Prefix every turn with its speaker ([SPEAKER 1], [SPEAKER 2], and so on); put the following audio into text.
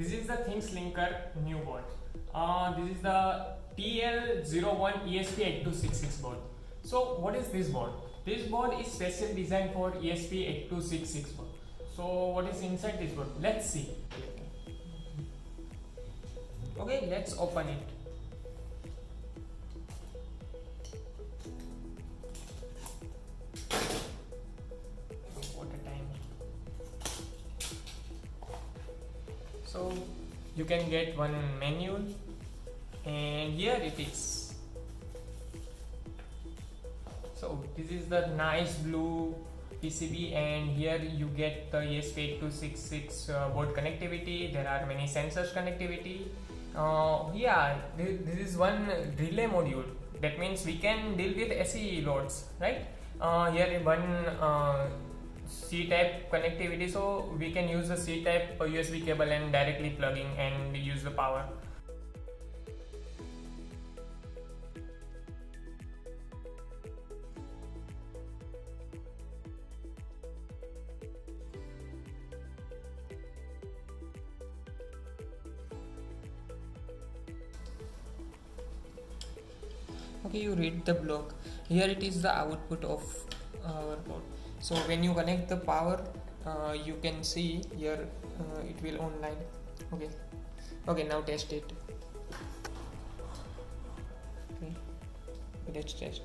[SPEAKER 1] This is the ThingsLinker new board. This is the TL01-ESP8266 board. So what is this board? This board is specially designed for ESP8266 board. So what is inside this board? Let's see. Okay, let's open it. What a time. So you can get one manual, and here it is. So this is the nice blue PCB, and here you get the ESP8266 board connectivity. There are many sensors connectivity. This is one relay module. That means we can deal with AC loads, right? Here one C-type connectivity, so we can use the C-type USB cable and directly plugging and use the power. Okay, you read the block. Here it is the output of our board. So when you connect the power, you can see here it will online. Okay, now test it. Okay, let's test.